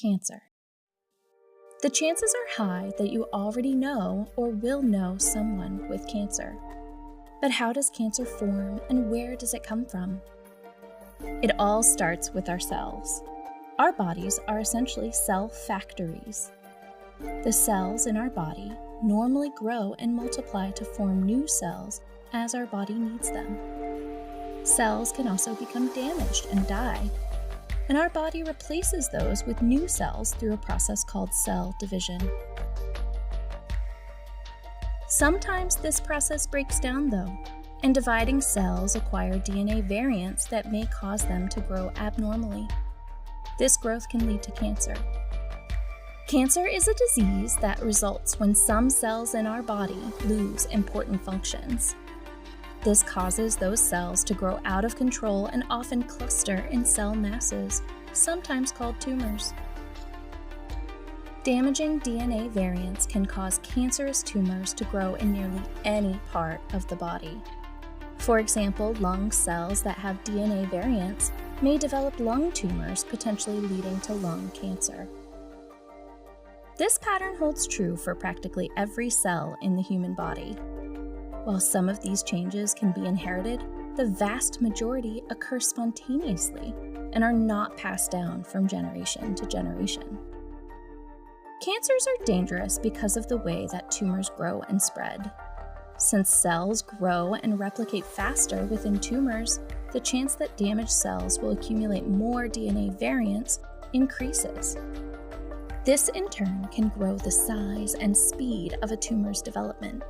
cancer. The chances are high that you already know or will know someone with cancer. But how does cancer form and where does it come from? It all starts with our cells. Our bodies are essentially cell factories. The cells in our body normally grow and multiply to form new cells as our body needs them. Cells can also become damaged and die, and our body replaces those with new cells through a process called cell division. Sometimes this process breaks down though, and dividing cells acquire DNA variants that may cause them to grow abnormally. This growth can lead to cancer. Cancer is a disease that results when some cells in our body lose important functions. This causes those cells to grow out of control and often cluster in cell masses, sometimes called tumors. Damaging DNA variants can cause cancerous tumors to grow in nearly any part of the body. For example, lung cells that have DNA variants may develop lung tumors, potentially leading to lung cancer. This pattern holds true for practically every cell in the human body. While some of these changes can be inherited, the vast majority occur spontaneously and are not passed down from generation to generation. Cancers are dangerous because of the way that tumors grow and spread. Since cells grow and replicate faster within tumors, the chance that damaged cells will accumulate more DNA variants increases. This in turn can grow the size and speed of a tumor's development.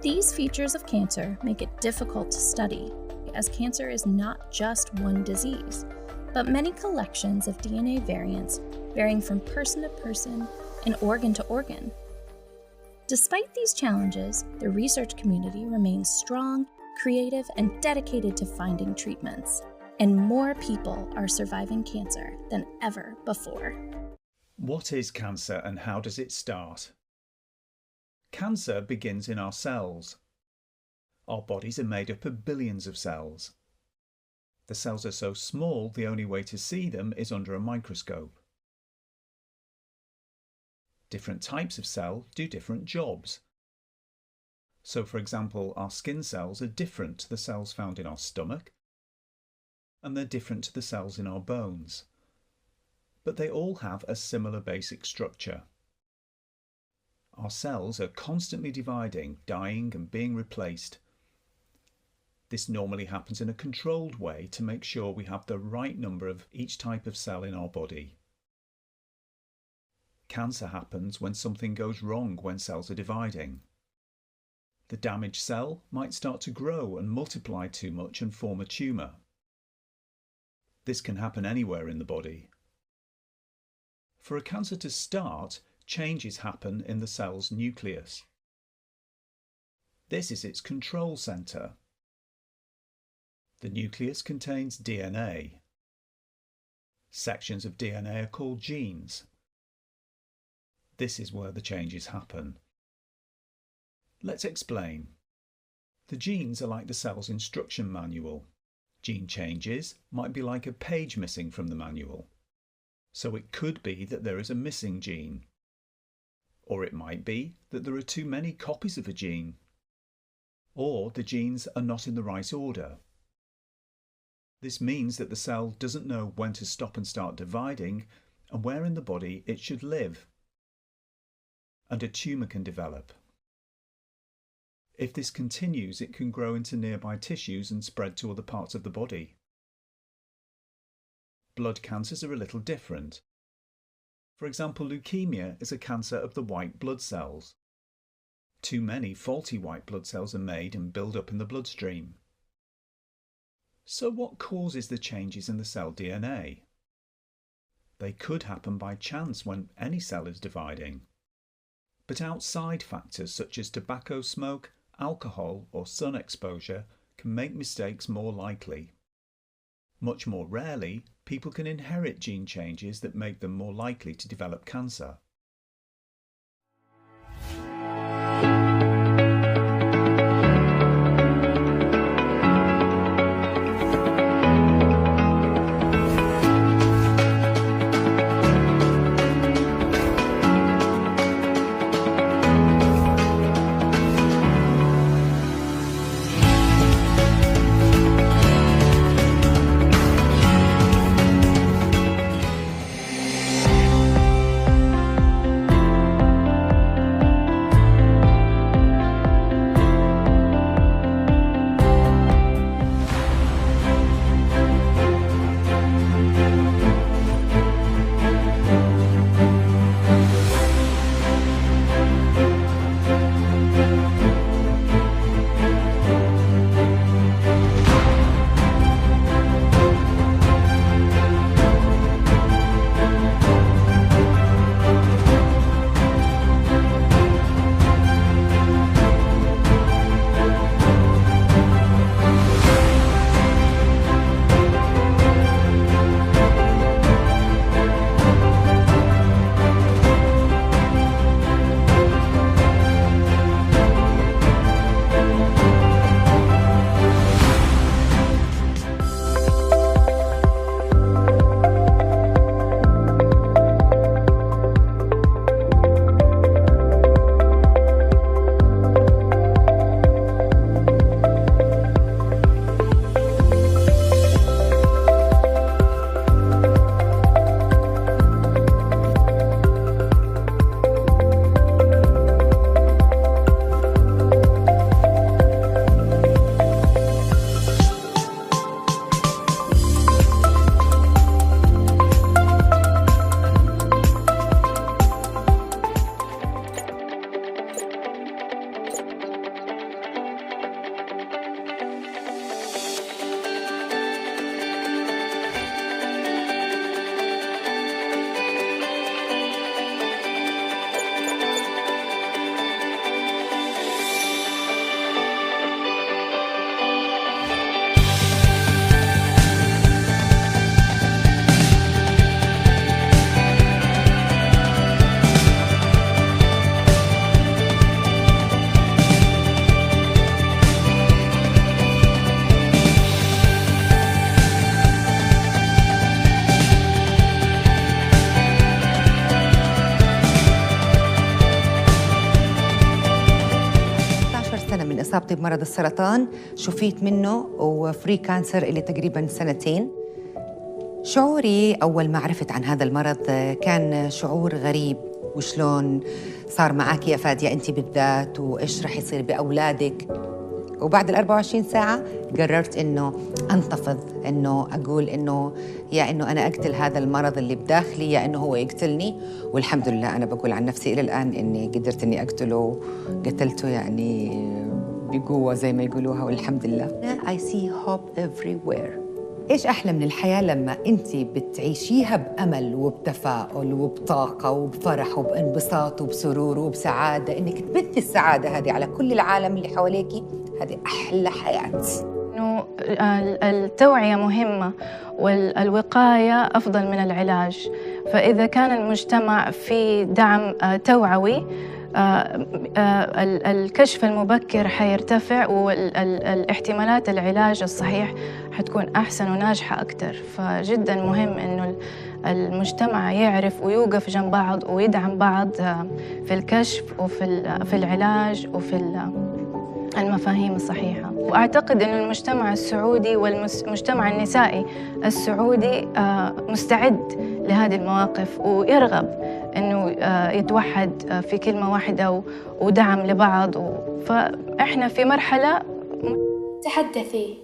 These features of cancer make it difficult to study, as cancer is not just one disease, but many collections of DNA variants varying from person to person and organ to organ. Despite these challenges, the research community remains strong, creative, and dedicated to finding treatments, and more people are surviving cancer than ever before. What is cancer and how does it start? Cancer begins in our cells. Our bodies are made up of billions of cells. The cells are so small, the only way to see them is under a microscope. Different types of cell do different jobs. So, for example, our skin cells are different to the cells found in our stomach, and they're different to the cells in our bones. But they all have a similar basic structure. Our cells are constantly dividing, dying and being replaced. This normally happens in a controlled way to make sure we have the right number of each type of cell in our body. Cancer happens when something goes wrong when cells are dividing. The damaged cell might start to grow and multiply too much and form a tumour. This can happen anywhere in the body. For a cancer to start, changes happen in the cell's nucleus. This is its control centre. The nucleus contains DNA. Sections of DNA are called genes. This is where the changes happen. Let's explain. The genes are like the cell's instruction manual. Gene changes might be like a page missing from the manual. So it could be that there is a missing gene. Or it might be that there are too many copies of a gene. Or the genes are not in the right order. This means that the cell doesn't know when to stop and start dividing and where in the body it should live. And a tumour can develop. If this continues, it can grow into nearby tissues and spread to other parts of the body. Blood cancers are a little different. For example, leukemia is a cancer of the white blood cells. Too many faulty white blood cells are made and build up in the bloodstream. So what causes the changes in the cell DNA? They could happen by chance when any cell is dividing. But outside factors such as tobacco smoke, alcohol or sun exposure can make mistakes more likely. Much more rarely, people can inherit gene changes that make them more likely to develop cancer. من إصابتي بمرض السرطان، شفيت منه وفري كانسر اللي تقريباً 2 سنين. شعوري أول ما عرفت عن هذا المرض كان شعور غريب، وشلون صار معك يا فادية أنت بالذات، وإيش رح يصير بأولادك. وبعد 24 ساعة قررت إنه أنتفض، إنه أقول إنه يا إنه أنا أقتل هذا المرض اللي بداخلي، يا إنه هو يقتلني. والحمد لله أنا بقول عن نفسي إلى الآن إني قدرت إني أقتله، قتلته يعني بقوة زي ما يقولوها، والحمد لله. I see hope everywhere. إيش أحلى من الحياة لما أنت بتعيشيها بأمل وبتفاؤل وبطاقة وبفرح وبانبساط وبسرور وبسعادة، إنك تبثي السعادة هذه على كل العالم اللي حواليكي. هذه أحلى حياة. إنه التوعية مهمة والوقاية أفضل من العلاج. فإذا كان المجتمع في دعم توعوي، الكشف المبكر حيرتفع، والاحتمالات العلاج الصحيح حتكون أحسن وناجحة أكثر. فجدا مهم إنه المجتمع يعرف ويوقف جنب بعض ويدعم بعض في الكشف وفي العلاج وفي المفاهيم الصحيحة. وأعتقد أن المجتمع السعودي والمجتمع النسائي السعودي مستعد لهذه المواقف، ويرغب أنه يتوحد في كلمة واحدة ودعم لبعض. فإحنا في مرحلة. تحدثي،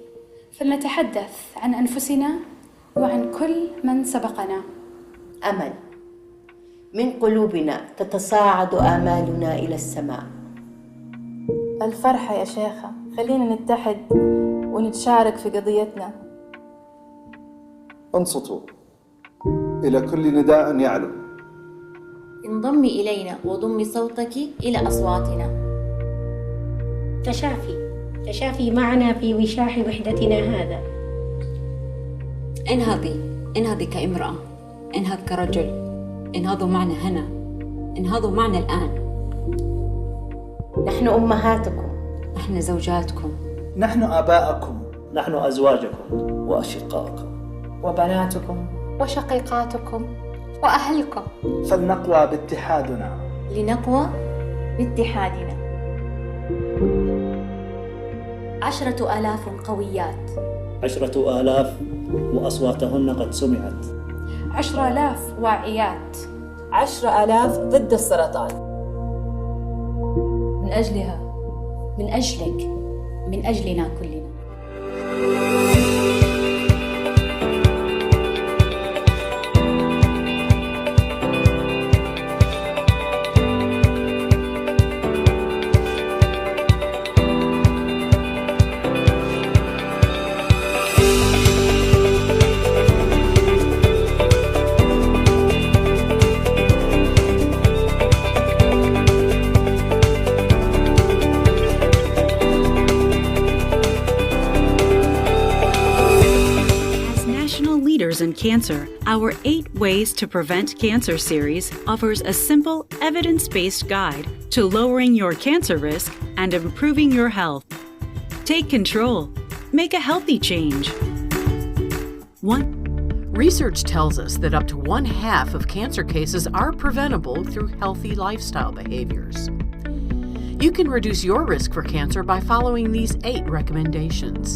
فلنتحدث عن أنفسنا وعن كل من سبقنا. أمل من قلوبنا تتصاعد آمالنا إلى السماء. الفرحة يا شيخة، خلينا نتحد ونتشارك في قضيتنا. انصتوا إلى كل نداء يعلو. انضمي إلينا وضمي صوتك إلى أصواتنا. تشافي معنا في وشاح وحدتنا هذا. انهضي كامرأة، انهض كرجل، انهضوا معنا هنا، انهضوا معنا الآن. نحن أمهاتكم، نحن زوجاتكم، نحن آباءكم، نحن أزواجكم وأشقائكم وبناتكم وشقيقاتكم وأهلكم. فلنقوى باتحادنا. لنقوى باتحادنا. 10,000 قويات، 10,000 وأصواتهن قد سمعت. 10,000 واعيات، 10,000 ضد السرطان. من أجلها، من أجلك، من أجلنا كلنا. In Cancer, our 8 Ways to Prevent Cancer series offers a simple, evidence-based guide to lowering your cancer risk and improving your health. Take control. Make a healthy change. 1. Research tells us that up to 1/2 of cancer cases are preventable through healthy lifestyle behaviors. You can reduce your risk for cancer by following these 8 recommendations.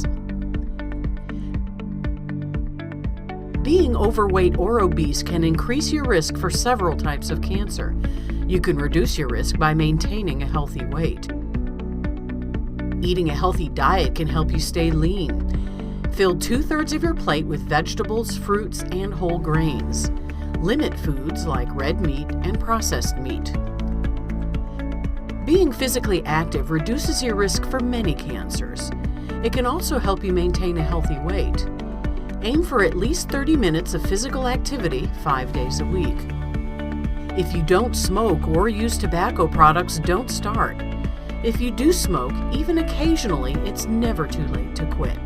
Being overweight or obese can increase your risk for several types of cancer. You can reduce your risk by maintaining a healthy weight. Eating a healthy diet can help you stay lean. Fill 2/3 of your plate with vegetables, fruits, and whole grains. Limit foods like red meat and processed meat. Being physically active reduces your risk for many cancers. It can also help you maintain a healthy weight. Aim for at least 30 minutes of physical activity 5 days a week. If you don't smoke or use tobacco products, don't start. If you do smoke, even occasionally, it's never too late to quit.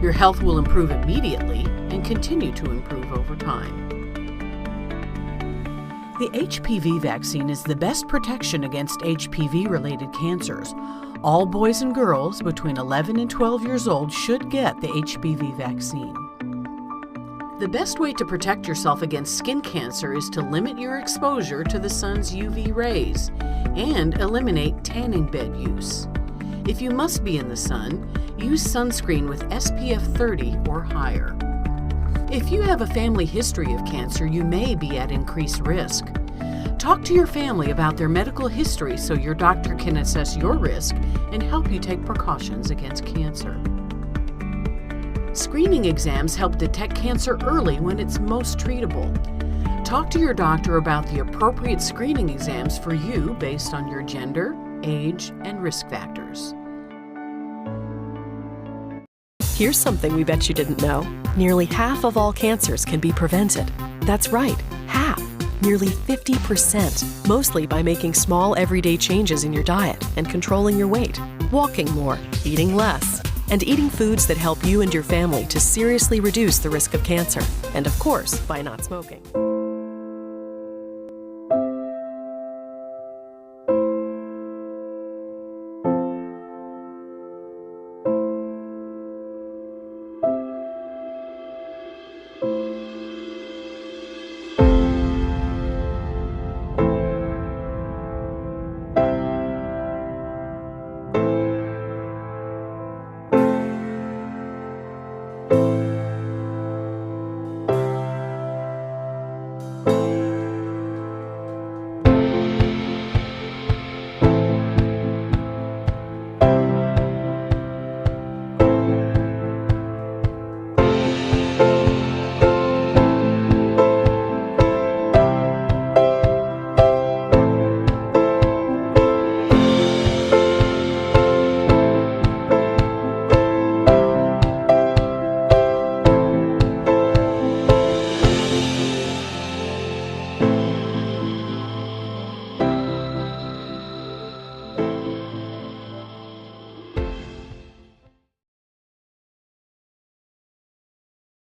Your health will improve immediately and continue to improve over time. The HPV vaccine is the best protection against HPV-related cancers. All boys and girls between 11 and 12 years old should get the HPV vaccine. The best way to protect yourself against skin cancer is to limit your exposure to the sun's UV rays and eliminate tanning bed use. If you must be in the sun, use sunscreen with SPF 30 or higher. If you have a family history of cancer, you may be at increased risk. Talk to your family about their medical history so your doctor can assess your risk and help you take precautions against cancer. Screening exams help detect cancer early when it's most treatable. Talk to your doctor about the appropriate screening exams for you based on your gender, age, and risk factors. Here's something we bet you didn't know. Nearly half of all cancers can be prevented. That's right, half. Nearly 50%, mostly by making small everyday changes in your diet and controlling your weight, walking more, eating less, and eating foods that help you and your family to seriously reduce the risk of cancer. And of course, by not smoking.